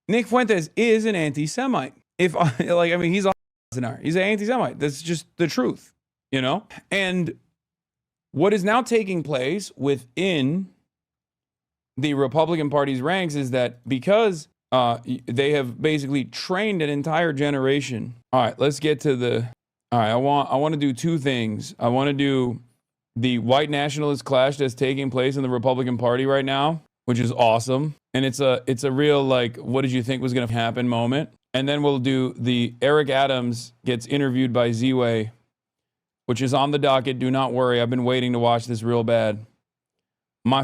Nick Fuentes is an anti-Semite. He's an anti-Semite. That's just the truth, you know? And what is now taking place within the Republican Party's ranks is that because they have basically trained an entire generation. All right, let's get to the. All right, I want to do two things. I want to do the white nationalist clash that's taking place in the Republican Party right now, which is awesome, and it's a real like, what did you think was going to happen moment. And then we'll do the Eric Adams gets interviewed by Z-Way, which is on the docket. Do not worry, I've been waiting to watch this real bad. My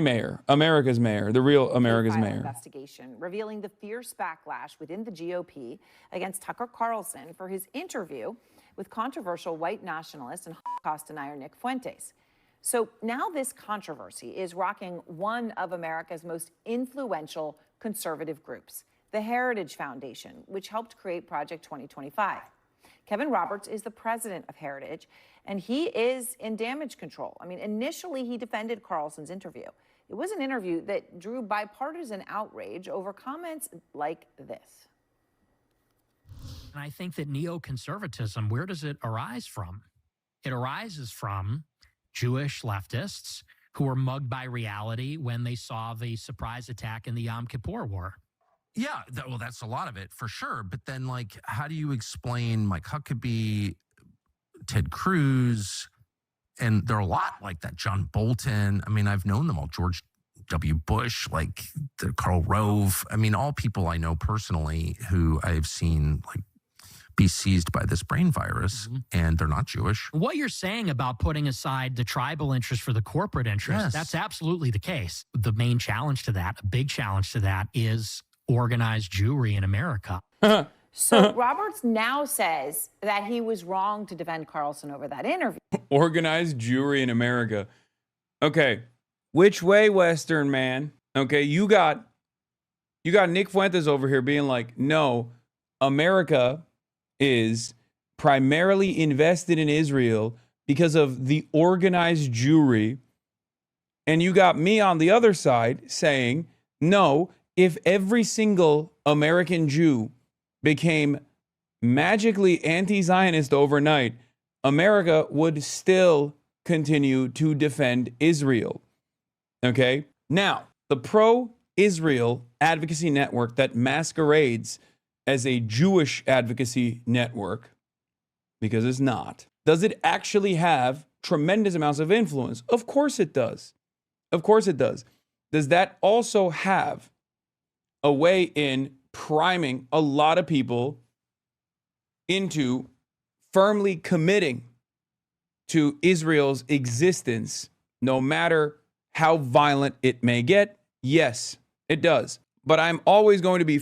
mayor, America's mayor, the real America's mayor. Investigation revealing the fierce backlash within the GOP against Tucker Carlson for his interview with controversial white nationalist and Holocaust denier Nick Fuentes. So now this controversy is rocking one of America's most influential conservative groups, the Heritage Foundation, which helped create Project 2025. Kevin Roberts is the president of Heritage, and he is in damage control. I mean, initially he defended Carlson's interview. It was an interview that drew bipartisan outrage over comments like this. And I think that neoconservatism, where does it arise from? It arises from Jewish leftists who were mugged by reality when they saw the surprise attack in the Yom Kippur War. Yeah, well, that's a lot of it for sure. But then, like, how do you explain Mike Huckabee, Ted Cruz, and there are a lot like that, John Bolton. I mean, I've known them all, George W. Bush, like Karl Rove. I mean, all people I know personally who I've seen like be seized by this brain virus, and they're not Jewish. What you're saying about putting aside the tribal interest for the corporate interest, Yes. That's absolutely the case. The main challenge to that, a big challenge to that, is organized Jewry in America. So Roberts now says that he was wrong to defend Carlson over that interview. Organized Jewry in America. Okay, which way, Western man? Okay, you got Nick Fuentes over here being like, no, America is primarily invested in Israel because of the organized Jewry. And you got me on the other side saying, no, if every single American Jew became magically anti-Zionist overnight, America would still continue to defend Israel. Okay? Now, the pro-Israel advocacy network that masquerades as a Jewish advocacy network, because it's not, does it actually have tremendous amounts of influence? Of course it does. Of course it does. Does that also have a way in priming a lot of people into firmly committing to Israel's existence, no matter how violent it may get? Yes, it does. But I'm always going to be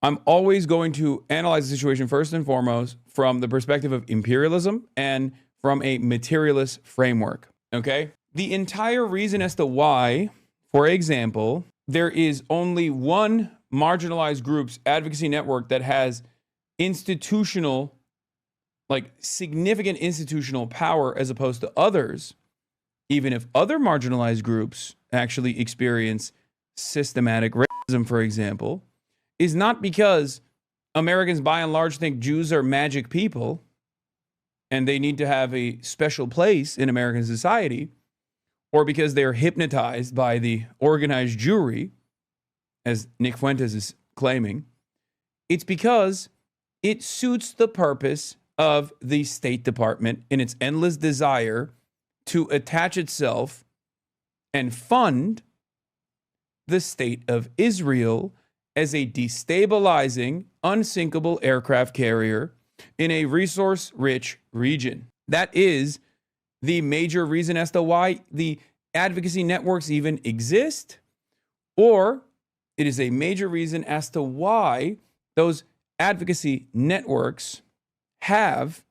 I'm always going to analyze the situation first and foremost from the perspective of imperialism and from a materialist framework, okay? The entire reason as to why, for example, there is only one marginalized group's advocacy network that has institutional, like significant institutional power as opposed to others, even if other marginalized groups actually experience systematic racism, for example, is not because Americans by and large think Jews are magic people and they need to have a special place in American society, or because they're hypnotized by the organized Jewry, as Nick Fuentes is claiming. It's because it suits the purpose of the State Department in its endless desire to attach itself and fund the state of Israel as a destabilizing, unsinkable aircraft carrier in a resource-rich region. That is the major reason as to why the advocacy networks even exist, or it is a major reason as to why those advocacy networks have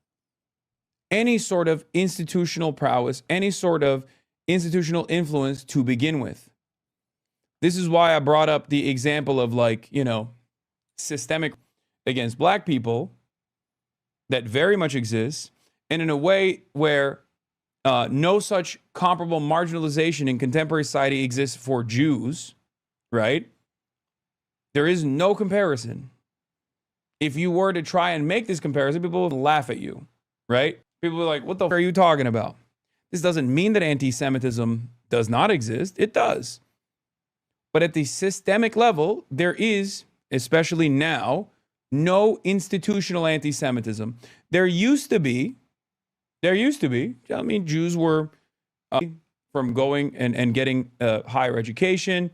any sort of institutional prowess, any sort of institutional influence to begin with. This is why I brought up the example of, like, you know, systemic against black people that very much exists, and in a way where no such comparable marginalization in contemporary society exists for Jews, right? There is no comparison. If you were to try and make this comparison, people would laugh at you, right? People are like, what the f are you talking about? This doesn't mean that anti-Semitism does not exist. It does. But at the systemic level, there is, especially now, no institutional anti-Semitism. There used to be. I mean, Jews were from going and getting higher education.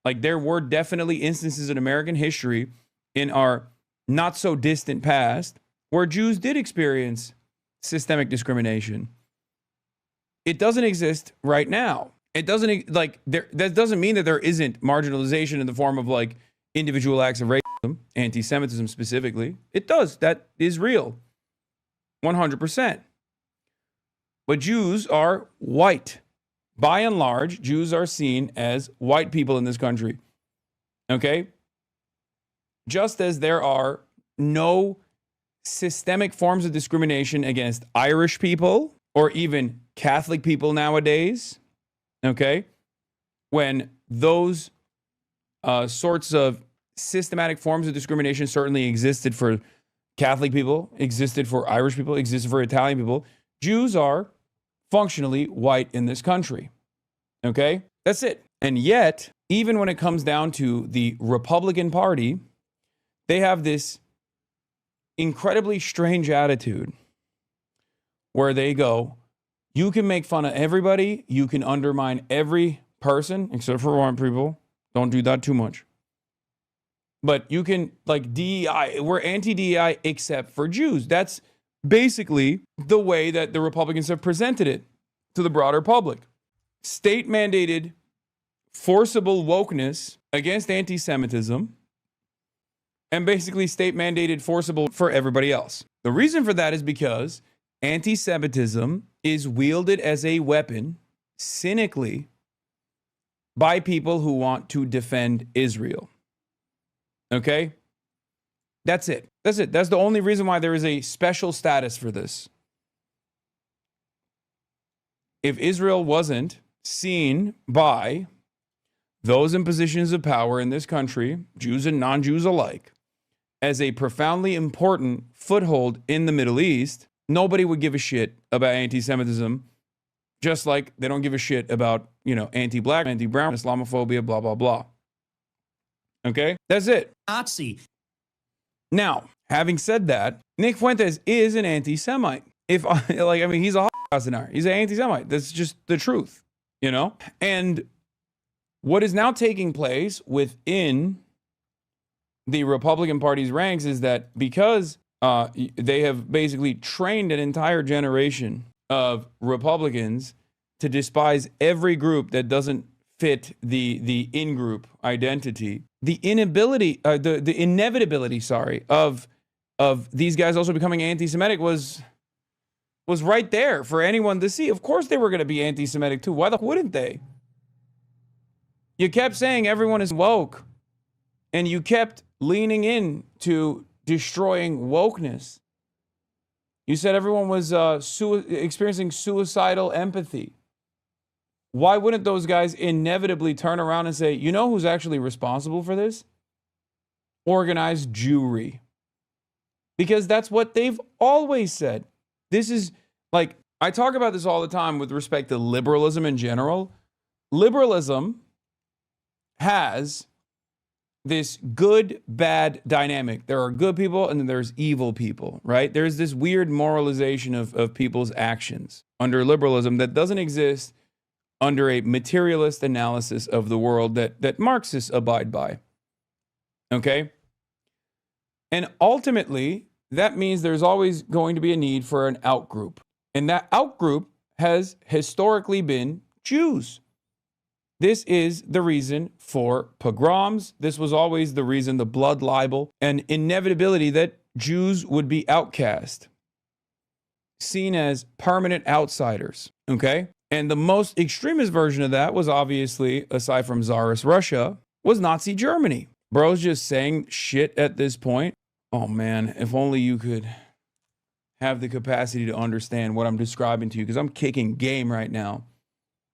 Like, there were definitely instances in American history in our not so distant past where Jews did experience systemic discrimination. It doesn't exist right now. It doesn't that doesn't mean that there isn't marginalization in the form of like individual acts of racism, anti-Semitism specifically. It does. That is real. 100%. But Jews are white. By and large, Jews are seen as white people in this country. Okay? Just as there are no systemic forms of discrimination against Irish people or even Catholic people nowadays, okay? When those sorts of systematic forms of discrimination certainly existed for Catholic people, existed for Irish people, existed for Italian people, Jews are functionally white in this country. Okay? That's it. And yet, even when it comes down to the Republican Party, they have this incredibly strange attitude where they go, you can make fun of everybody, you can undermine every person, except for white people. Don't do that too much. But you can, like, DEI, we're anti-DEI except for Jews. That's basically the way that the Republicans have presented it to the broader public. State-mandated, forcible wokeness against anti-Semitism, and basically state-mandated forcible for everybody else. The reason for that is because anti-Semitism is wielded as a weapon, cynically, by people who want to defend Israel. Okay? That's it. That's it. That's the only reason why there is a special status for this. If Israel wasn't seen by those in positions of power in this country, Jews and non-Jews alike, as a profoundly important foothold in the Middle East, nobody would give a shit about anti-Semitism, just like they don't give a shit about, anti-black, anti-brown, Islamophobia, blah, blah, blah. Okay? That's it. Nazi. Now, having said that, Nick Fuentes is an anti-Semite. He's a HasanAbi. He's an anti-Semite. That's just the truth, And what is now taking place within the Republican Party's ranks is that because they have basically trained an entire generation of Republicans to despise every group that doesn't fit the in-group identity, the inevitability, of these guys also becoming anti-Semitic was right there for anyone to see. Of course they were going to be anti-Semitic too. Why the wouldn't they? You kept saying everyone is woke, and you kept leaning in to destroying wokeness. You said everyone was experiencing suicidal empathy. Why wouldn't those guys inevitably turn around and say, you know who's actually responsible for this? Organized Jewry. Because that's what they've always said. This is, like, I talk about this all the time with respect to liberalism in general. Liberalism has this good-bad dynamic. There are good people and then there's evil people, right? There's this weird moralization of people's actions under liberalism that doesn't exist under a materialist analysis of the world that Marxists abide by. Okay? And ultimately, that means there's always going to be a need for an outgroup. And that outgroup has historically been Jews. This is the reason for pogroms. This was always the reason, the blood libel, and inevitability that Jews would be outcast, seen as permanent outsiders, okay? And the most extremist version of that was obviously, aside from Tsarist Russia, was Nazi Germany. Bro's just saying shit at this point. Oh man, if only you could have the capacity to understand what I'm describing to you, because I'm kicking game right now,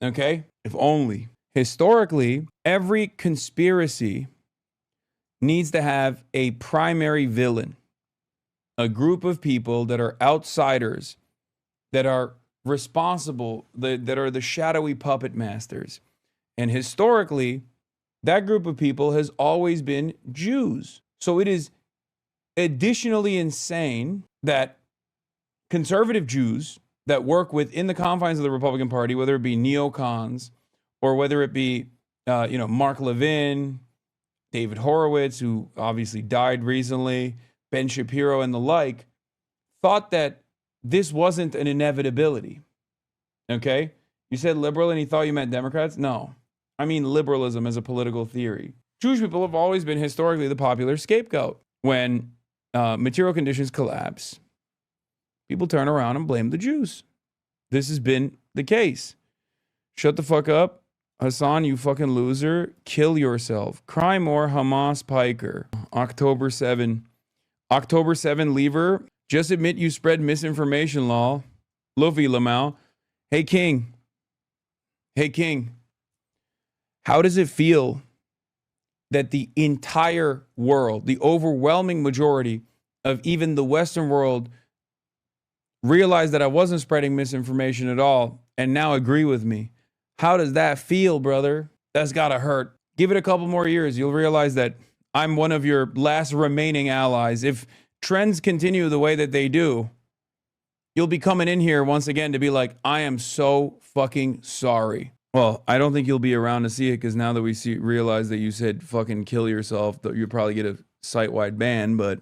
okay? If only. Historically, every conspiracy needs to have a primary villain, a group of people that are outsiders, that are responsible, that are the shadowy puppet masters. And historically, that group of people has always been Jews. So it is additionally insane that conservative Jews that work within the confines of the Republican Party, whether it be neocons or whether it be, Mark Levin, David Horowitz, who obviously died recently, Ben Shapiro and the like, thought that this wasn't an inevitability. Okay? You said liberal and he thought you meant Democrats? No. I mean liberalism as a political theory. Jewish people have always been historically the popular scapegoat. When material conditions collapse, people turn around and blame the Jews. This has been the case. Shut the fuck up. Hasan, you fucking loser. Kill yourself. Cry more, Hamas Piker. October 7. October 7 lever. Just admit you spread misinformation, lol. Luffy Lamau. Hey, King. Hey, King. How does it feel that the entire world, the overwhelming majority of even the Western world, realized that I wasn't spreading misinformation at all and now agree with me? How does that feel, brother? That's gotta hurt. Give it a couple more years. You'll realize that I'm one of your last remaining allies. If trends continue the way that they do, you'll be coming in here once again to be like, I am so fucking sorry. Well, I don't think you'll be around to see it because now that we realize that you said fucking kill yourself, you'll probably get a site-wide ban, but...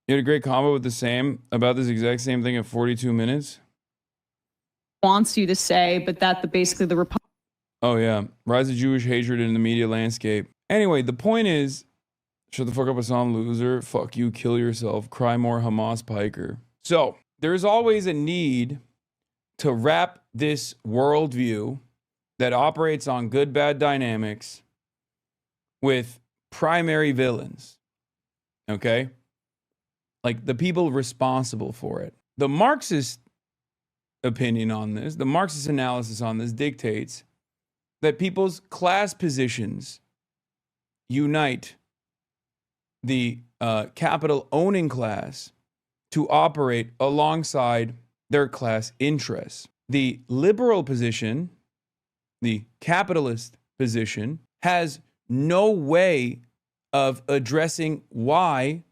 You had a great combo with the same about this exact same thing in 42 minutes. Wants you to say, but that basically the Republic. Oh yeah, rise of Jewish hatred in the media landscape. Anyway, the point is, shut the fuck up, Hassan, loser. Fuck you, kill yourself. Cry more, Hamas Piker. So there's always a need to wrap this worldview that operates on good-bad dynamics with primary villains. Okay? Like the people responsible for it. The Marxist opinion on this, the Marxist analysis on this dictates that people's class positions unite the capital owning class to operate alongside their class interests. The liberal position, the capitalist position, has no way of addressing why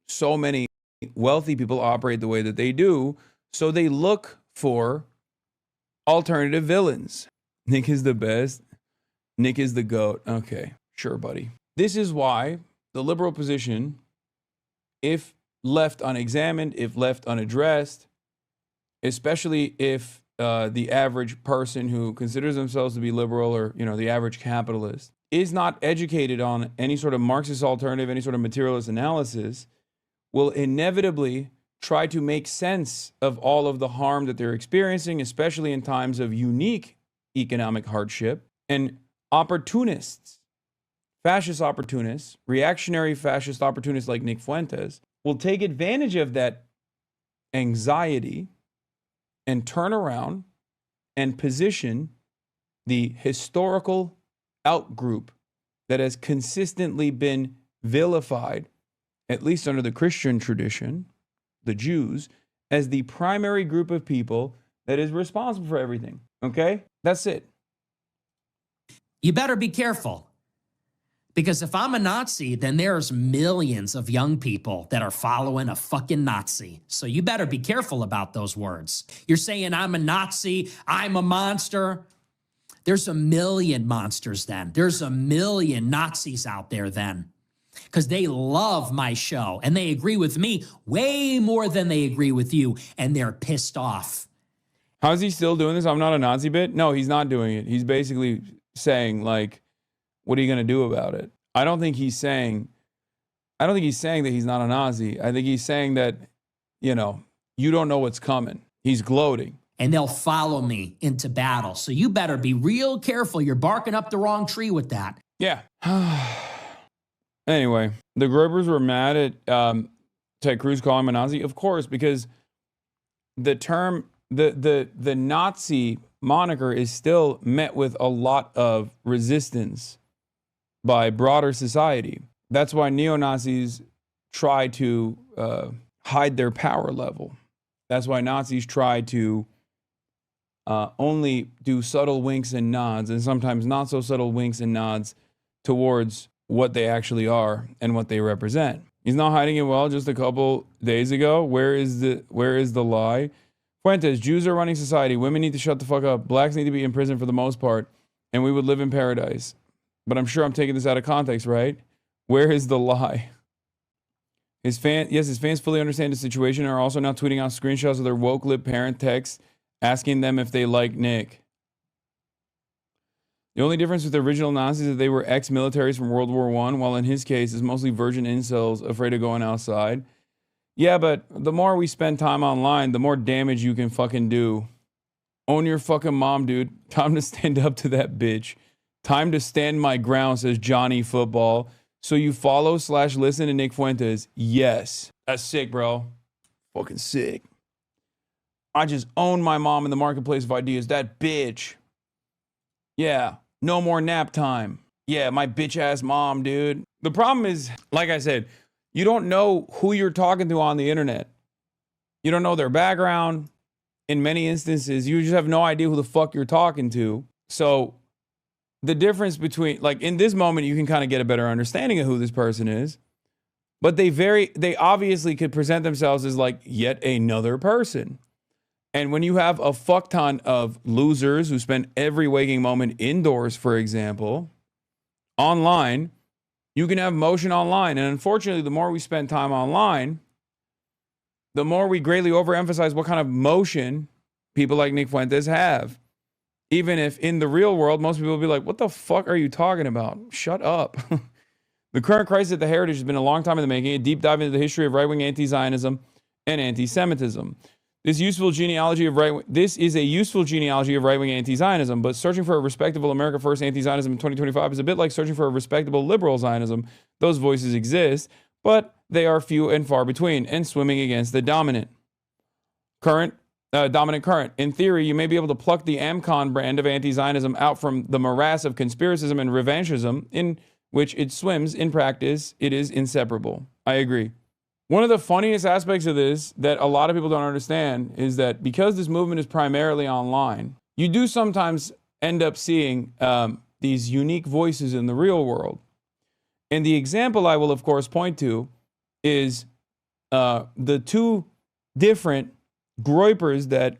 so many wealthy people operate the way that they do, so they look for alternative villains. Nick is the best. Nick is the GOAT. Okay, sure, buddy. This is why the liberal position, if left unexamined, if left unaddressed, especially if the average person who considers themselves to be liberal or, the average capitalist is not educated on any sort of Marxist alternative, any sort of materialist analysis, will inevitably try to make sense of all of the harm that they're experiencing, especially in times of unique economic hardship. And opportunists, fascist opportunists, reactionary fascist opportunists like Nick Fuentes, will take advantage of that anxiety and turn around and position the historical outgroup that has consistently been vilified, at least under the Christian tradition, the Jews, as the primary group of people that is responsible for everything. Okay? That's it. You better be careful. Because if I'm a Nazi, then there's millions of young people that are following a fucking Nazi. So you better be careful about those words. You're saying I'm a Nazi, I'm a monster. There's a million monsters then. There's a million Nazis out there then. Because they love my show and they agree with me way more than they agree with you, and they're pissed off. How's he still doing this? I'm not a Nazi bit? No, he's not doing it. He's basically saying, like, what are you going to do about it? I don't think he's saying that he's not a Nazi. I think he's saying that, you don't know what's coming. He's gloating. And they'll follow me into battle. So you better be real careful. You're barking up the wrong tree with that. Yeah. Anyway, the Groypers were mad at Ted Cruz calling him a Nazi, of course, because the term, the Nazi moniker is still met with a lot of resistance by broader society. That's why neo-Nazis try to hide their power level. That's why Nazis try to only do subtle winks and nods, and sometimes not so subtle winks and nods towards what they actually are and what they represent. He's not hiding it well. Just a couple days ago, where is the lie? Fuentes, Jews are running society. Women need to shut the fuck up. Blacks need to be in prison for the most part, and we would live in paradise. But I'm sure I'm taking this out of context, right? Where is the lie? His fans fully understand the situation and are also now tweeting out screenshots of their woke lib parent texts asking them if they like Nick. The only difference with the original Nazis is that they were ex-militaries from World War I, while in his case, it's mostly virgin incels afraid of going outside. Yeah, but the more we spend time online, the more damage you can fucking do. Own your fucking mom, dude. Time to stand up to that bitch. Time to stand my ground, says Johnny Football. So you follow/listen to Nick Fuentes? Yes. That's sick, bro. Fucking sick. I just own my mom in the marketplace of ideas. That bitch. Yeah. No more nap time. Yeah, my bitch ass mom, dude. The problem is, like I said, you don't know who you're talking to on the internet. You don't know their background. In many instances, you just have no idea who the fuck you're talking to. So the difference between, like, in this moment, you can kind of get a better understanding of who this person is. But they obviously could present themselves as like yet another person. And when you have a fuck ton of losers who spend every waking moment indoors, for example, online, you can have motion online. And unfortunately, the more we spend time online, the more we greatly overemphasize what kind of motion people like Nick Fuentes have. Even if in the real world, most people will be like, what the fuck are you talking about? Shut up. The current crisis at the Heritage has been a long time in the making, a deep dive into the history of right-wing anti-Zionism and anti-Semitism. This is a useful genealogy of right-wing anti-Zionism, but searching for a respectable America First anti-Zionism in 2025 is a bit like searching for a respectable liberal Zionism. Those voices exist, but they are few and far between, and swimming against the dominant current. In theory, you may be able to pluck the Amcon brand of anti-Zionism out from the morass of conspiracism and revanchism in which it swims. In practice, it is inseparable. I agree. One of the funniest aspects of this that a lot of people don't understand is that because this movement is primarily online, you do sometimes end up seeing these unique voices in the real world. And the example I will, of course, point to is the two different Groypers that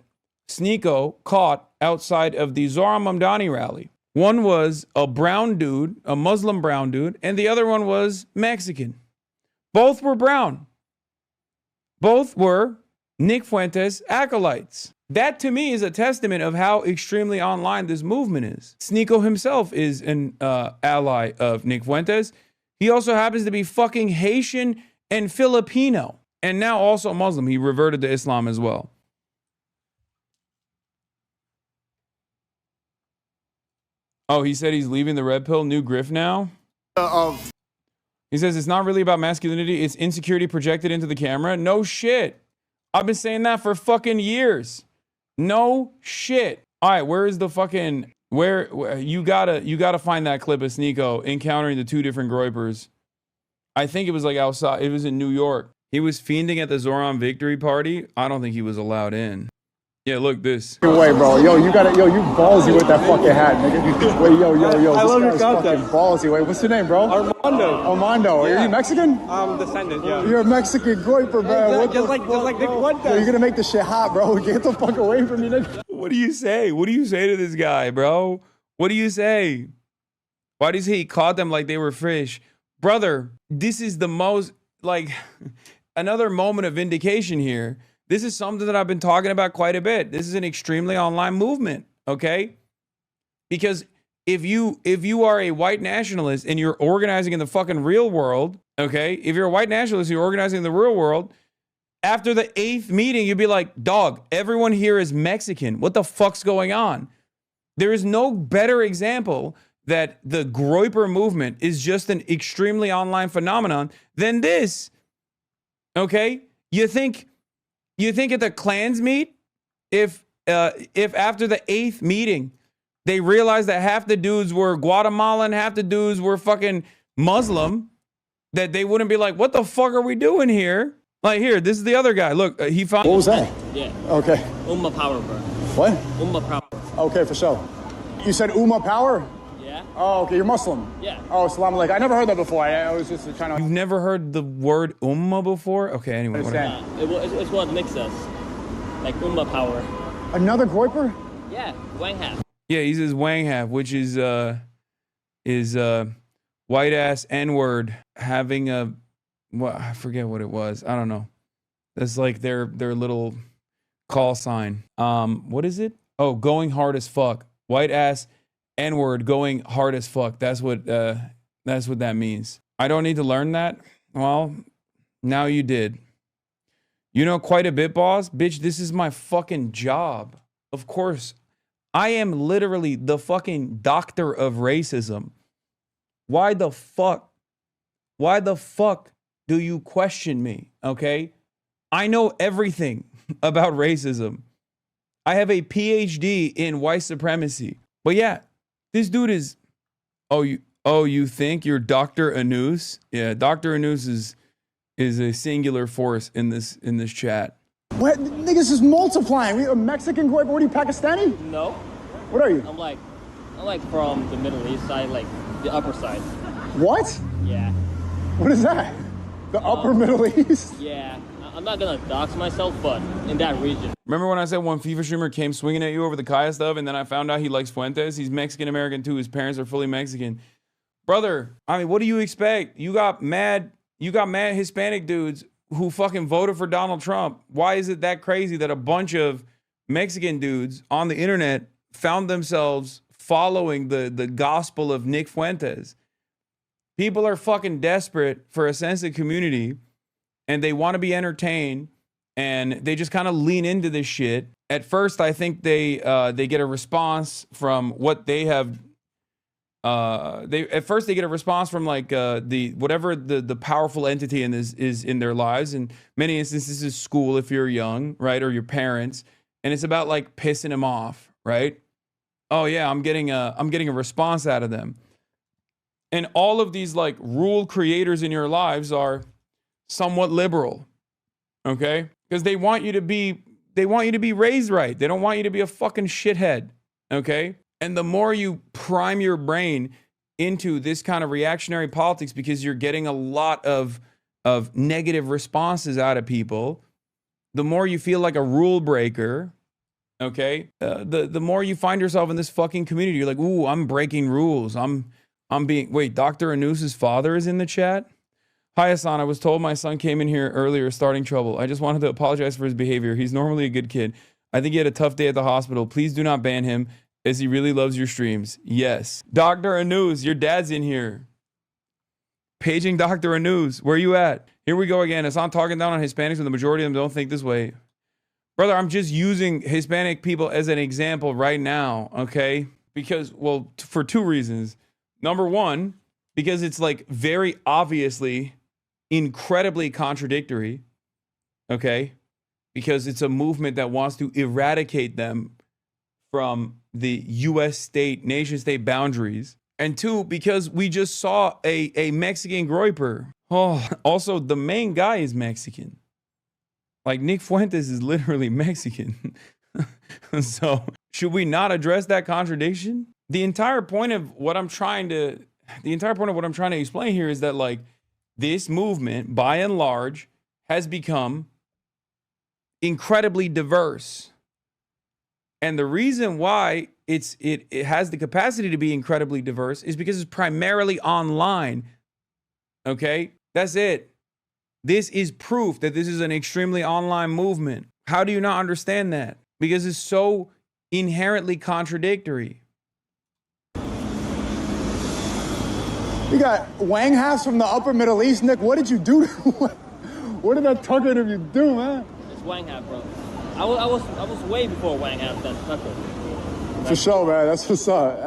Sneeko caught outside of the Zohar Mamdani rally. One was a brown dude, a Muslim brown dude, and the other one was Mexican. Both were brown. Both were Nick Fuentes acolytes. That to me is a testament of how extremely online this movement is. Sneeko himself is an ally of Nick Fuentes. He also happens to be fucking Haitian and Filipino, and now also Muslim. He reverted to Islam as well. Oh, he said he's leaving the red pill, new grift now? He says it's not really about masculinity, it's insecurity projected into the camera. No shit. I've been saying that for fucking years. No shit. All right, where is the fucking, where you gotta find that clip of Sneeko encountering the two different Groypers. I think it was like outside, it was in New York. He was fiending at the Zoran victory party. I don't think he was allowed in. Yeah, look this. Wait, bro. Yo, you ballsy with that fucking hat, nigga. Wait, yo. I love your fucking content. Ballsy. Wait, what's your name, bro? Armando. Yeah. Are you Mexican? I'm descendant, yeah. You're a Mexican Groyper, bro. Just like Nick Fuentes. Yo, you're gonna make this shit hot, bro. Get the fuck away from me, nigga. What do you say? What do you say to this guy, bro? What do you say? Why does he caught them like they were fish? Brother, this is the most, like, another moment of vindication here. This is something that I've been talking about quite a bit. This is an extremely online movement, okay? Because if you are a white nationalist and you're organizing in the fucking real world, okay? If you're a white nationalist, you're organizing in the real world, after the 8th meeting, you'd be like, dog, everyone here is Mexican. What the fuck's going on? There is no better example that the Groyper movement is just an extremely online phenomenon, then this, okay? You think at the Klans meet, if after the 8th meeting, they realized that half the dudes were Guatemalan, half the dudes were fucking Muslim, that they wouldn't be like, what the fuck are we doing here? Like, here, this is the other guy. Look, he found... What was that? Yeah. Okay. Ummah power, bro. What? Ummah power. Okay, for sure. You said Ummah power? Yeah. Oh, okay, you're Muslim. Yeah. Oh, salam alaikum. I never heard that before. I was just trying to... You've never heard the word Ummah before? Okay, anyway, whatever. understand. It's what makes us. Like Ummah power. Another Groyper? Yeah. Wang half. Yeah, he's his Wang half, which is white ass N-word having a... What, I forget what it was. I don't know. That's like their little call sign. What is it? Oh, going hard as fuck. White ass N-word going hard as fuck. That's what that means. I don't need to learn that. Well, now you did. You know quite a bit, boss. Bitch, this is my fucking job. Of course. I am literally the fucking doctor of racism. Why the fuck do you question me? Okay? I know everything about racism. I have a PhD in white supremacy. But yeah, this dude is... Oh, you think you're Dr. Anus? Yeah, Dr. Anus is a singular force in this chat. What? Niggas is multiplying. We a Mexican Groyper? What are you, Pakistani? No. What are you? I'm like from the Middle East side, like the upper side. What? Yeah. What is that? The upper Middle East? Yeah. I'm not gonna dox myself, but in that region. Remember when I said one FIFA streamer came swinging at you over the Kaya stuff, and then I found out he likes Fuentes? He's Mexican-American too. His parents are fully Mexican. Brother, I mean, what do you expect? You got mad Hispanic dudes who fucking voted for Donald Trump. Why is it that crazy that a bunch of Mexican dudes on the internet found themselves following the gospel of Nick Fuentes? People are fucking desperate for a sense of community, and they want to be entertained, and they just kind of lean into this shit. At first, I think they get a response from what they have. They get a response from like the whatever the powerful entity in this is in their lives. In many instances, this is school if you're young, right, or your parents, and it's about like pissing them off, right? Oh yeah, I'm getting a response out of them. And all of these like rule creators in your lives are somewhat liberal, okay? Because they want you to be raised right. They don't want you to be a fucking shithead, okay? And the more you prime your brain into this kind of reactionary politics, because you're getting a lot of negative responses out of people, the more you feel like a rule breaker, okay? The more you find yourself in this fucking community. You're like, ooh, I'm breaking rules. Wait, Dr. Anus's father is in the chat? Hi, Hasan. I was told my son came in here earlier starting trouble. I just wanted to apologize for his behavior. He's normally a good kid. I think he had a tough day at the hospital. Please do not ban him, as he really loves your streams. Yes. Dr. Anus, your dad's in here. Paging Dr. Anus. Where you at? Here we go again. Hasan talking down on Hispanics when the majority of them don't think this way. Brother, I'm just using Hispanic people as an example right now, okay? Because, well, for two reasons. Number one, because it's like very obviously incredibly contradictory, okay? Because it's a movement that wants to eradicate them from the U.S. state, nation state boundaries. And two, because we just saw a Mexican Groyper. Oh, also, the main guy is Mexican. Like, Nick Fuentes is literally Mexican. So, should we not address that contradiction? The entire point of what I'm trying to explain here is that, like, this movement, by and large, has become incredibly diverse. And the reason why it has the capacity to be incredibly diverse is because it's primarily online. Okay? That's it. This is proof that this is an extremely online movement. How do you not understand that? Because it's so inherently contradictory. You got Wang halves from the upper Middle East, Nick. What did you do? What did that Tucker interview do, man? It's Wang half, bro. I was way before Wang half than Tucker. For sure, man. That's what's up.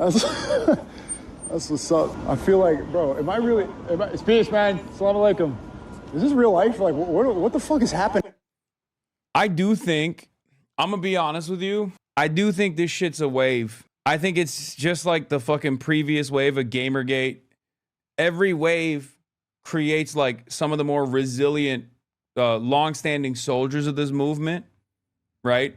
That's, that's what's up. I feel like, bro, it's peace, man. Assalamu alaikum. Is this real life? Like, what the fuck is happening? I do think, I'm going to be honest with you, I do think this shit's a wave. I think it's just like the fucking previous wave of Gamergate. Every wave creates like some of the more resilient, long-standing soldiers of this movement, right?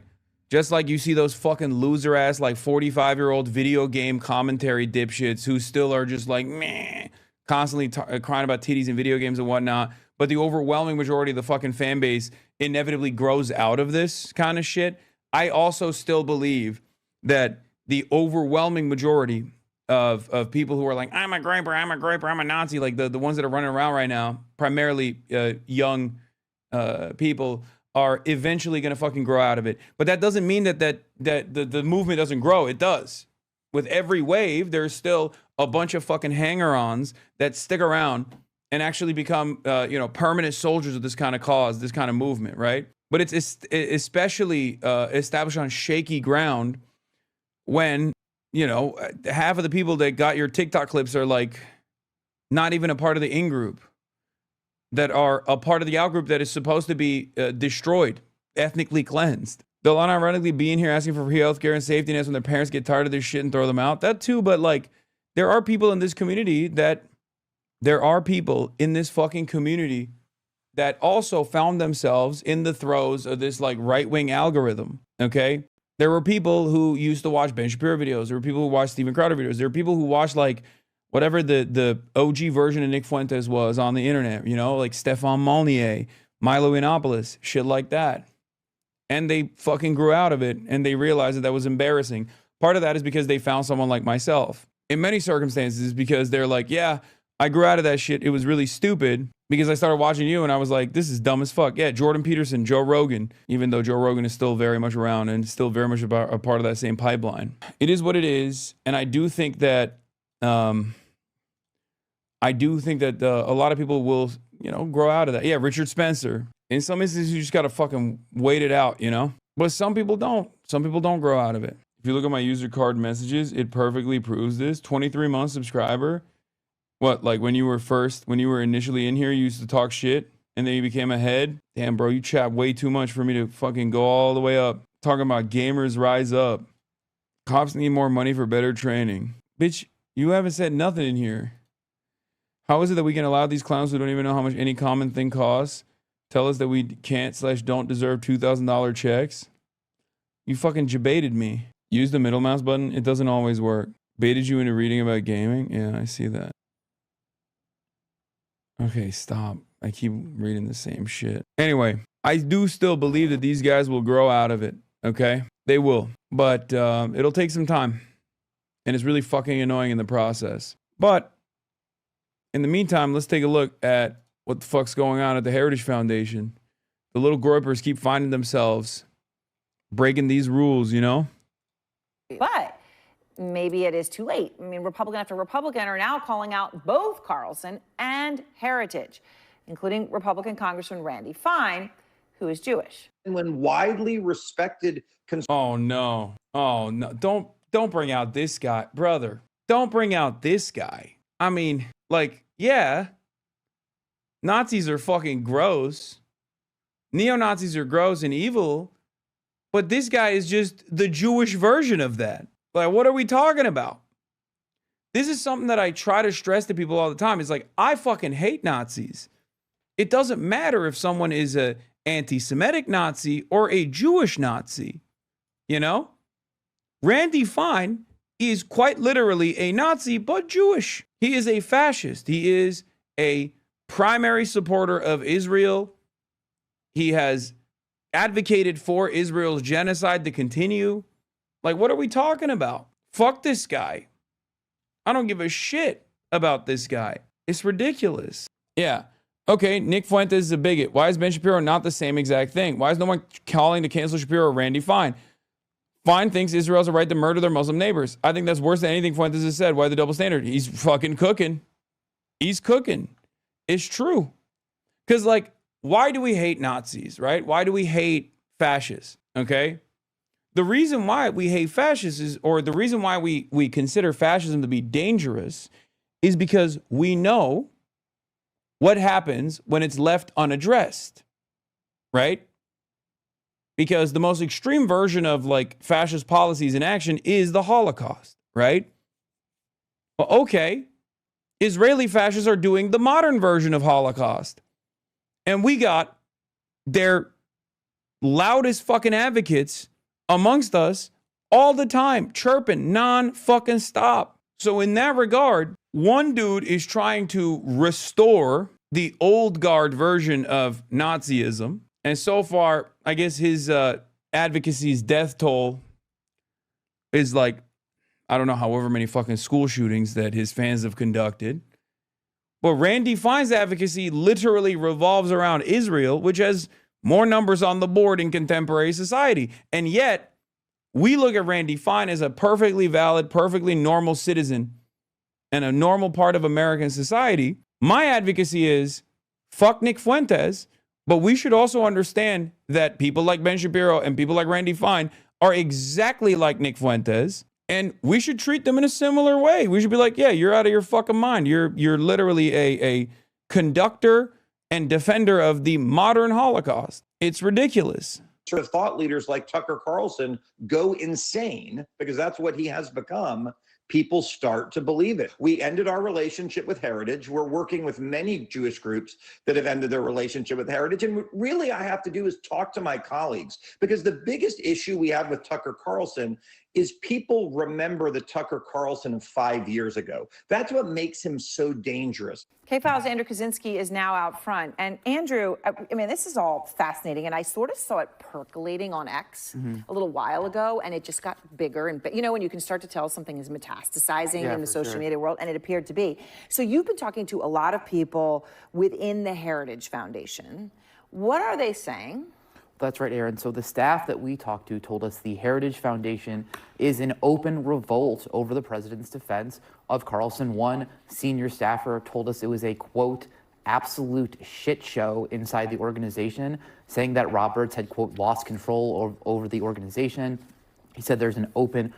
Just like you see those fucking loser-ass, like 45-year-old video game commentary dipshits who still are just like, meh, constantly crying about titties and video games and whatnot. But the overwhelming majority of the fucking fan base inevitably grows out of this kind of shit. I also still believe that the overwhelming majority of people who are like, I'm a graper, I'm a Nazi, like the ones that are running around right now, primarily young people, are eventually going to fucking grow out of it. But that doesn't mean that the movement doesn't grow. It does. With every wave, there's still a bunch of fucking hanger-ons that stick around and actually become, permanent soldiers of this kind of cause, this kind of movement, right? But it's especially established on shaky ground when, half of the people that got your TikTok clips are like not even a part of the in-group, that are a part of the out-group that is supposed to be destroyed, ethnically cleansed. They'll unironically be in here asking for free healthcare and safety nets when their parents get tired of this shit and throw them out. That too, but like, there are people in this community that also found themselves in the throes of this like right-wing algorithm, okay? There were people who used to watch Ben Shapiro videos. There were people who watched Steven Crowder videos. There were people who watched like whatever the OG version of Nick Fuentes was on the internet, like Stefan Molyneux, Milo Yiannopoulos, shit like that. And they fucking grew out of it, and they realized that was embarrassing. Part of that is because they found someone like myself. In many circumstances, because they're like, yeah, I grew out of that shit. It was really stupid because I started watching you and I was like, this is dumb as fuck. Yeah, Jordan Peterson, Joe Rogan, even though Joe Rogan is still very much around and still very much a part of that same pipeline. It is what it is. And I do think that, a lot of people will, grow out of that. Yeah, Richard Spencer. In some instances, you just got to fucking wait it out, But some people don't. Some people don't grow out of it. If you look at my user card messages, it perfectly proves this. 23-month subscriber. What, like when you were initially in here, you used to talk shit and then you became a head? Damn, bro, you chat way too much for me to fucking go all the way up. Talking about gamers rise up. Cops need more money for better training. Bitch, you haven't said nothing in here. How is it that we can allow these clowns who don't even know how much any common thing costs tell us that we can't/don't deserve $2,000 checks? You fucking debated me. Use the middle mouse button. It doesn't always work. Baited you into reading about gaming? Yeah, I see that. Okay, stop. I keep reading the same shit. Anyway, I do still believe that these guys will grow out of it, okay? They will. But it'll take some time. And it's really fucking annoying in the process. But in the meantime, let's take a look at what the fuck's going on at the Heritage Foundation. The little groypers keep finding themselves breaking these rules, But maybe it is too late. I mean, Republican after Republican are now calling out both Carlson and Heritage, including Republican Congressman Randy Fine, who is Jewish. When widely respected. Oh no! Don't bring out this guy, brother. Don't bring out this guy. I mean, like, yeah, Nazis are fucking gross. Neo-Nazis are gross and evil, but this guy is just the Jewish version of that. Like, what are we talking about? This is something that I try to stress to people all the time. It's like, I fucking hate Nazis. It doesn't matter if someone is a anti-Semitic Nazi or a Jewish Nazi. Randy Fine is quite literally a Nazi, but Jewish. He is a fascist. He is a primary supporter of Israel. He has advocated for Israel's genocide to continue. Like, what are we talking about? Fuck this guy. I don't give a shit about this guy. It's ridiculous. Yeah. Okay, Nick Fuentes is a bigot. Why is Ben Shapiro not the same exact thing? Why is no one calling to cancel Shapiro or Randy Fine? Fine thinks Israel has a right to murder their Muslim neighbors. I think that's worse than anything Fuentes has said. Why the double standard? He's fucking cooking. He's cooking. It's true. Because, like, why do we hate Nazis, right? Why do we hate fascists, okay? The reason why we hate fascists is, or the reason why we consider fascism to be dangerous is because we know what happens when it's left unaddressed, right? Because the most extreme version of like fascist policies in action is the Holocaust, right? Well, okay, Israeli fascists are doing the modern version of Holocaust. And we got their loudest fucking advocates amongst us all the time, chirping non-fucking stop. So in that regard, one dude is trying to restore the old guard version of Nazism. And so far, I guess his advocacy's death toll is like, I don't know, however many fucking school shootings that his fans have conducted. But Randy Fine's advocacy literally revolves around Israel, which has more numbers on the board in contemporary society. And yet, we look at Randy Fine as a perfectly valid, perfectly normal citizen and a normal part of American society. My advocacy is fuck Nick Fuentes, but we should also understand that people like Ben Shapiro and people like Randy Fine are exactly like Nick Fuentes, and we should treat them in a similar way. We should be like, yeah, you're out of your fucking mind. You're literally a conductor and defender of the modern Holocaust. It's ridiculous. Sort of thought leaders like Tucker Carlson go insane because that's what he has become. People start to believe it. We ended our relationship with Heritage. We're working with many Jewish groups that have ended their relationship with Heritage. And really, I have to do is talk to my colleagues, because the biggest issue we have with Tucker Carlson is people remember the Tucker Carlson of 5 years ago. That's what makes him so dangerous. K-Files' Andrew Kaczynski is now out front. And Andrew, I mean, this is all fascinating. And I sort of saw it percolating on X a little while ago, and it just got bigger. And you know, when you can start to tell something is metastasizing in the social media world, and it appeared to be. So you've been talking to a lot of people within the Heritage Foundation. What are they saying? That's right, Aaron. So the staff that we talked to told us the Heritage Foundation is in open revolt over the president's defense of Carlson. One senior staffer told us it was a, quote, absolute shit show inside the organization, saying that Roberts had, quote, lost control over the organization. He said there's an open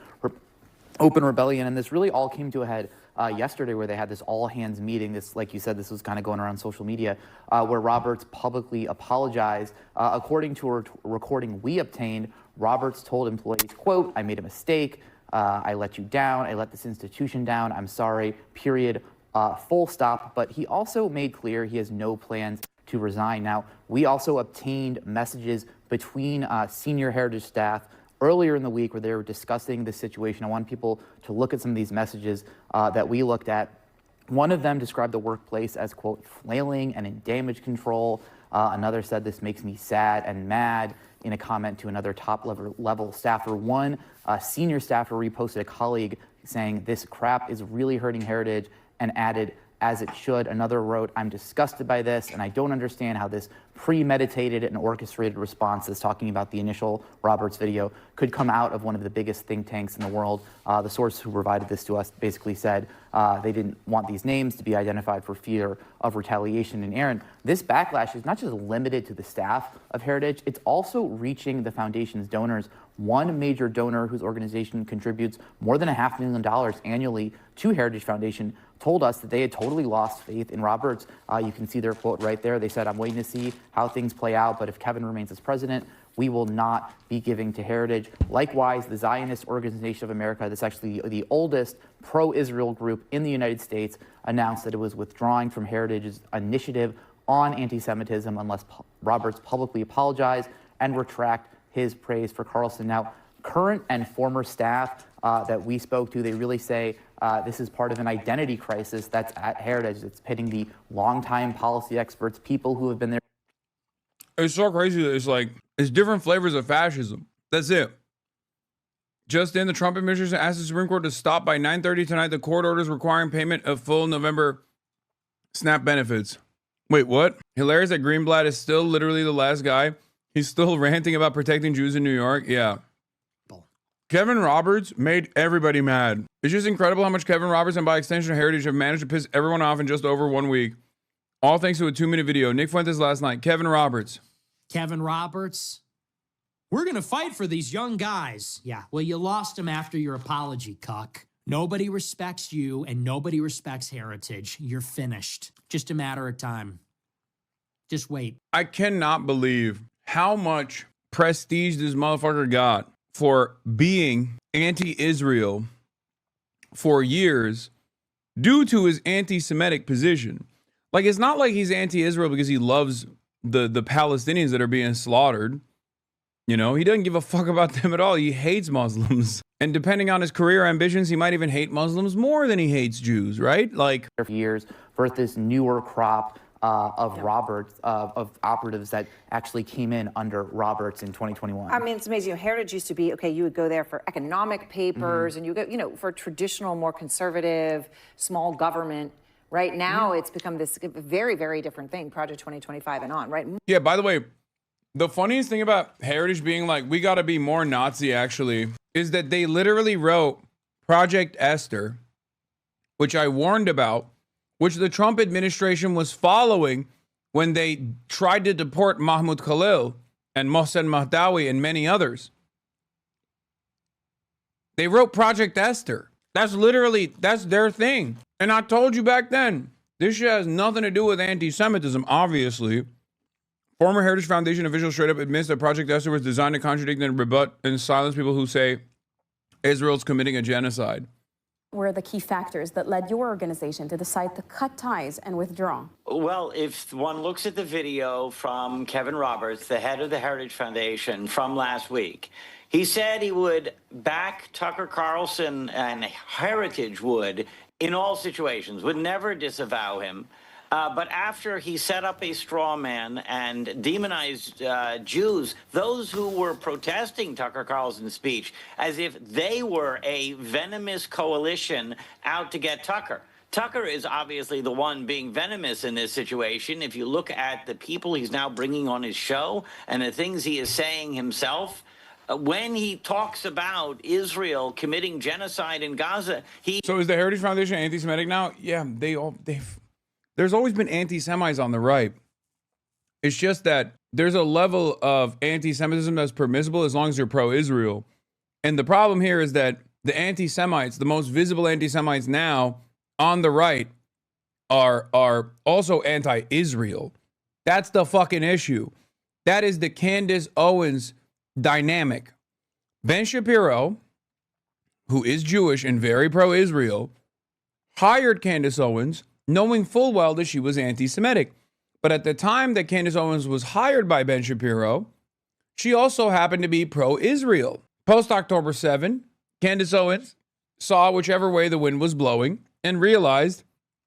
rebellion, and this really all came to a head yesterday, where they had this all-hands meeting. This, like you said, this was kind of going around social media, where Roberts publicly apologized. According to a recording we obtained, Roberts told employees, quote, I made a mistake. I let you down. I let this institution down. I'm sorry, period, full stop. But he also made clear he has no plans to resign. Now, we also obtained messages between senior Heritage staff earlier in the week where they were discussing the situation. I want people to look at some of these messages that we looked at. One of them described the workplace as, quote, flailing and in damage control. Another said, this makes me sad and mad, in a comment to another top level staffer. One senior staffer reposted a colleague saying, this crap is really hurting Heritage, and added, as it should. Another wrote, I'm disgusted by this, and I don't understand how this premeditated and orchestrated response that's talking about the initial Roberts video could come out of one of the biggest think tanks in the world. The source who provided this to us basically said they didn't want these names to be identified for fear of retaliation. And Aaron, this backlash is not just limited to the staff of Heritage, it's also reaching the foundation's donors. One major donor whose organization contributes more than $500,000 annually to Heritage Foundation told us that they had totally lost faith in Roberts. You can see their quote right there. They said, I'm waiting to see how things play out, but if Kevin remains as president, we will not be giving to Heritage. Likewise, the Zionist Organization of America, that's actually the oldest pro-Israel group in the United States, announced that it was withdrawing from Heritage's initiative on anti-Semitism unless Roberts publicly apologized and retract his praise for Carlson. Now, current and former staff that we spoke to, they really say this is part of an identity crisis that's at Heritage. It's pitting the longtime policy experts, people who have been there. It's so crazy that it's like, it's different flavors of fascism. That's it. Just in, the Trump administration asked the Supreme Court to stop by 9:30 tonight the court orders requiring payment of full November SNAP benefits. Wait, what? Hilarious that Greenblatt is still literally the last guy. He's still ranting about protecting Jews in New York. Yeah. Kevin Roberts made everybody mad. It's just incredible how much Kevin Roberts and by extension Heritage have managed to piss everyone off in just over 1 week. All thanks to a 2-minute video. Nick Fuentes last night. Kevin Roberts. Kevin Roberts, We're going to fight for these young guys. Yeah, well, you lost them after your apology, cuck. Nobody respects you and nobody respects heritage. You're finished. Just a matter of time. Just wait. I cannot believe how much prestige this motherfucker got for being anti-Israel for years due to his anti-Semitic position. Like, it's not like he's anti-Israel because he loves the Palestinians that are being slaughtered. You know, he doesn't give a fuck about them at all. He hates Muslims. And depending on his career ambitions, he might even hate Muslims more than he hates Jews, right? Like, for years, birthed this newer crop of operatives that actually came in under Roberts in 2021. I mean, it's amazing. Heritage used to be, okay, you would go there for economic papers and you go, for traditional, more conservative, small government. Right now, it's become this very, very different thing, Project 2025 and on, right? yeah, by the way, the funniest thing about Heritage being like, we got to be more Nazi, actually, is that they literally wrote Project Esther, which I warned about, which the Trump administration was following when they tried to deport Mahmoud Khalil and Mohsen Mahdawi and many others. They wrote Project Esther. That's their thing. And I told you back then, this shit has nothing to do with anti-Semitism, obviously. Former Heritage Foundation official straight up admits that Project Esther was designed to contradict and rebut and silence people who say Israel's committing a genocide. Were the key factors that led your organization to decide to cut ties and withdraw? Well, if one looks at the video from Kevin Roberts, the head of the Heritage Foundation from last week, he said he would back Tucker Carlson and Heritage would in all situations, would never disavow him. But after he set up a straw man and demonized Jews, those who were protesting Tucker Carlson's speech, as if they were a venomous coalition out to get Tucker. Tucker is obviously the one being venomous in this situation. If you look at the people he's now bringing on his show and the things he is saying himself, when he talks about Israel committing genocide in Gaza, So is the Heritage Foundation anti-Semitic now? Yeah, there's always been anti-Semites on the right. It's just that there's a level of anti-Semitism that's permissible as long as you're pro-Israel. And the problem here is that the anti-Semites, the most visible anti-Semites now on the right, are also anti-Israel. That's the fucking issue. That is the Candace Owens dynamic. Ben Shapiro, who is Jewish and very pro-Israel, hired Candace Owens knowing full well that she was anti-Semitic. But at the time that Candace Owens was hired by Ben Shapiro, she also happened to be pro-Israel. Post-October 7, Candace Owens saw whichever way the wind was blowing and realized,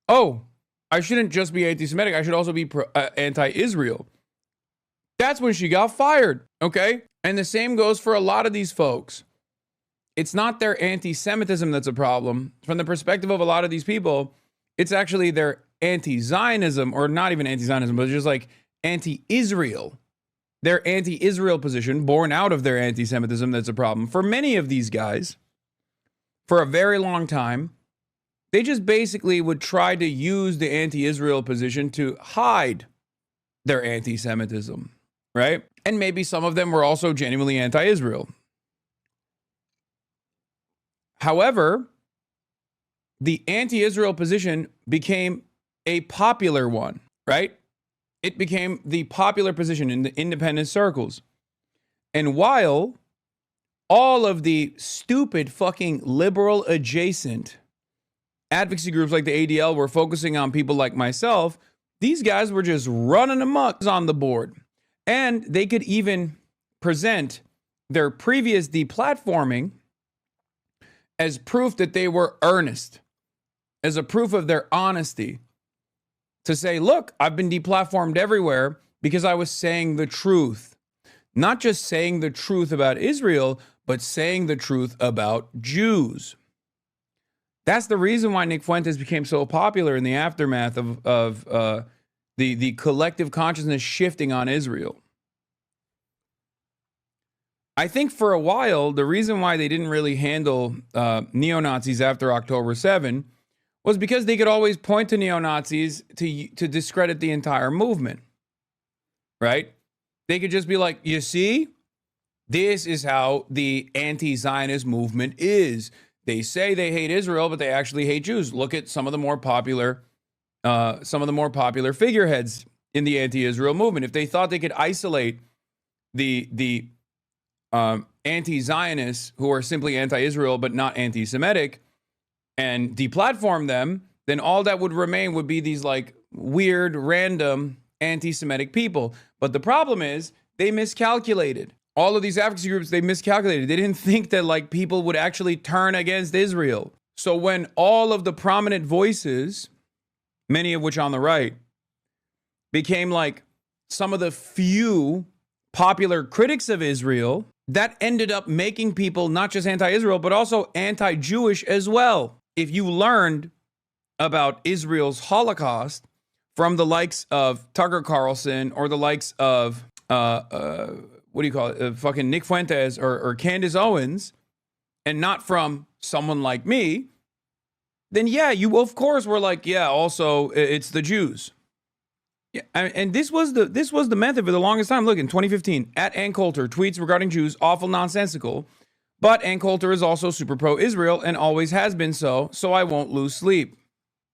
oh, I shouldn't just be anti-Semitic, I should also be anti-Israel. That's when she got fired, okay? And the same goes for a lot of these folks. It's not their anti-Semitism that's a problem. From the perspective of a lot of these people, it's actually their anti-Zionism, or not even anti-Zionism, but just like anti-Israel. Their anti-Israel position, born out of their anti-Semitism, that's a problem. For many of these guys, for a very long time, they just basically would try to use the anti-Israel position to hide their anti-Semitism, right? And maybe some of them were also genuinely anti-Israel. However, the anti-Israel position became a popular one, right? It became the popular position in the independent circles. And while all of the stupid fucking liberal adjacent advocacy groups like the ADL were focusing on people like myself, these guys were just running amok on the board. And they could even present their previous deplatforming as proof that they were earnest, as a proof of their honesty, to say, look, I've been deplatformed everywhere because I was saying the truth. Not just saying the truth about Israel, but saying the truth about Jews. That's the reason why Nick Fuentes became so popular in the aftermath of the collective consciousness shifting on Israel. I think for a while, the reason why they didn't really handle neo-Nazis after October 7 was because they could always point to neo-Nazis to discredit the entire movement, right? They could just be like, you see, This is how the anti-Zionist movement is. They say they hate Israel, but they actually hate Jews. Look at some of the more popular figureheads in the anti-Israel movement. If they thought they could isolate the anti-Zionists who are simply anti-Israel but not anti-Semitic and deplatform them, then all that would remain would be these like weird, random anti-Semitic people. But the problem is they miscalculated. All of these advocacy groups, they miscalculated. They didn't think that like people would actually turn against Israel. So when all of the prominent voices, many of which on the right, became like some of the few popular critics of Israel, that ended up making people not just anti-Israel, but also anti-Jewish as well. If you learned about Israel's Holocaust from the likes of Tucker Carlson or the likes of, fucking Nick Fuentes or Candace Owens, and not from someone like me, then yeah, you of course were like, yeah, also it's the Jews. Yeah, and this was the method for the longest time. Look, in 2015, at Ann Coulter, tweets regarding Jews, awful nonsensical. But Ann Coulter is also super pro-Israel and always has been so I won't lose sleep.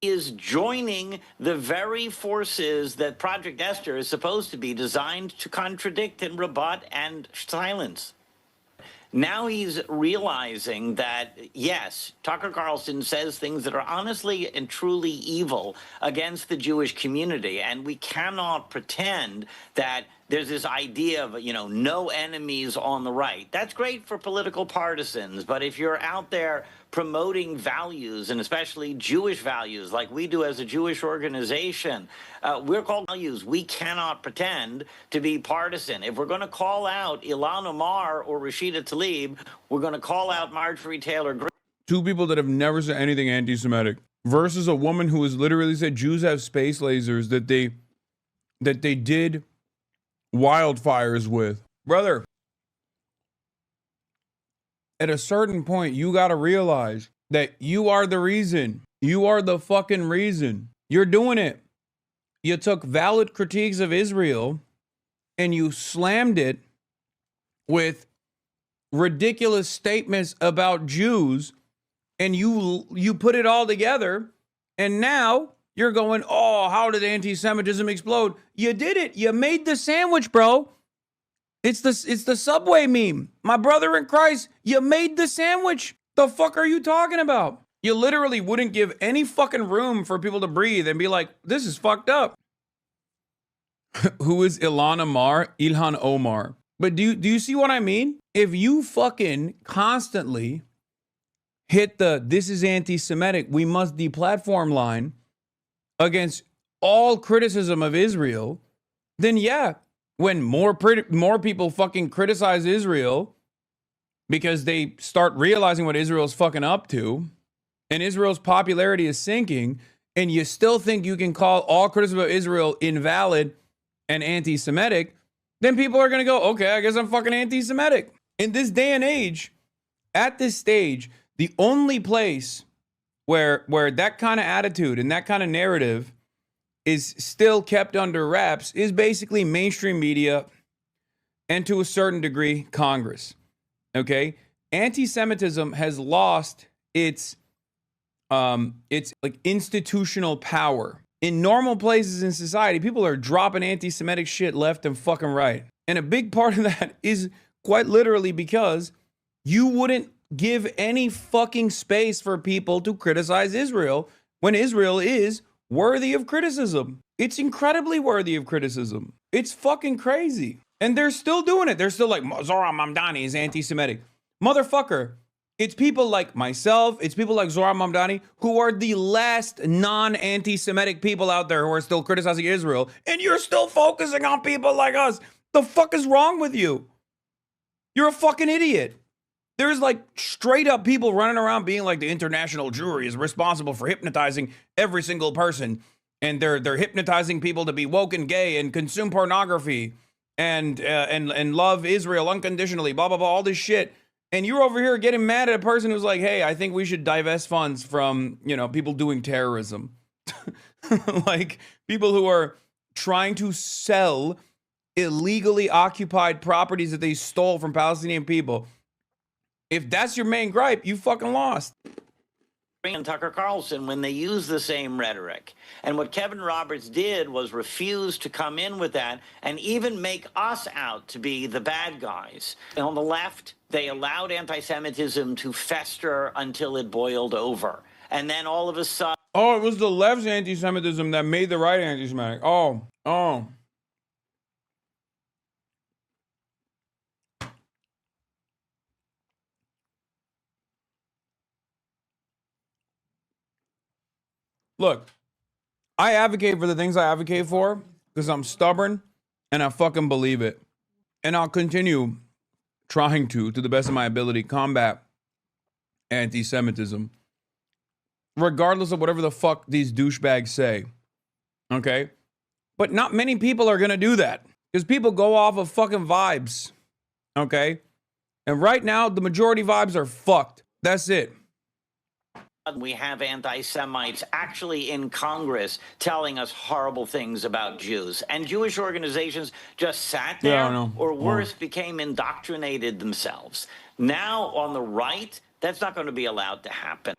Is joining the very forces that Project Esther is supposed to be designed to contradict and rebut and silence. Now he's realizing that, yes, Tucker Carlson says things that are honestly and truly evil against the Jewish community, and we cannot pretend that there's this idea of, no enemies on the right. That's great for political partisans, but if you're out there promoting values, and especially Jewish values, like we do as a Jewish organization, we're called values. We cannot pretend to be partisan. If we're going to call out Ilhan Omar or Rashida Tlaib, we're going to call out Marjorie Taylor Greene. Two people that have never said anything anti-Semitic versus a woman who has literally said Jews have space lasers that they did wildfires with. Brother, at a certain point, you got to realize that you are the reason. You are the fucking reason. You're doing it. You took valid critiques of Israel and you slammed it with ridiculous statements about Jews, and you put it all together, and now you're going, oh, how did anti-Semitism explode? You did it. You made the sandwich, bro. It's the Subway meme. My brother in Christ, you made the sandwich. The fuck are you talking about? You literally wouldn't give any fucking room for people to breathe and be like, this is fucked up. Who is Ilhan Omar? But do you see what I mean? If you fucking constantly hit the this is anti-Semitic, we must deplatform line against all criticism of Israel, then yeah, when more people fucking criticize Israel because they start realizing what Israel's fucking up to, and Israel's popularity is sinking, and you still think you can call all criticism of Israel invalid and anti-Semitic, then people are going to go, okay, I guess I'm fucking anti-Semitic. In this day and age, at this stage, the only place where that kind of attitude and that kind of narrative is still kept under wraps is basically mainstream media and to a certain degree, Congress. Okay? Anti-Semitism has lost its like institutional power. In normal places in society, people are dropping anti-Semitic shit left and fucking right. And a big part of that is quite literally because you wouldn't give any fucking space for people to criticize Israel when Israel is worthy of criticism. It's incredibly worthy of criticism. It's fucking crazy. And they're still doing it. They're still like, Zohran Mamdani is anti-Semitic. Motherfucker, it's people like myself, it's people like Zohran Mamdani who are the last non-anti-Semitic people out there who are still criticizing Israel, and you're still focusing on people like us. The fuck is wrong with you? You're a fucking idiot. There's like straight up people running around being like the international Jewry is responsible for hypnotizing every single person. And they're hypnotizing people to be woke and gay and consume pornography and love Israel unconditionally, blah, blah, blah, all this shit. And you're over here getting mad at a person who's like, hey, I think we should divest funds from, people doing terrorism. Like people who are trying to sell illegally occupied properties that they stole from Palestinian people. If that's your main gripe, you fucking lost. And Tucker Carlson when they use the same rhetoric. And what Kevin Roberts did was refuse to come in with that and even make us out to be the bad guys. And on the left, they allowed anti-Semitism to fester until it boiled over. And then all of a sudden... Oh, it was the left's anti-Semitism that made the right anti-Semitic. Oh. Look, I advocate for the things I advocate for because I'm stubborn and I fucking believe it. And I'll continue trying to the best of my ability, combat anti-Semitism, regardless of whatever the fuck these douchebags say. Okay? But not many people are going to do that because people go off of fucking vibes. Okay? And right now, the majority vibes are fucked. That's it. We have anti-Semites actually in Congress telling us horrible things about Jews. And Jewish organizations just sat there, or worse, became indoctrinated themselves. Now, on the right, that's not going to be allowed to happen.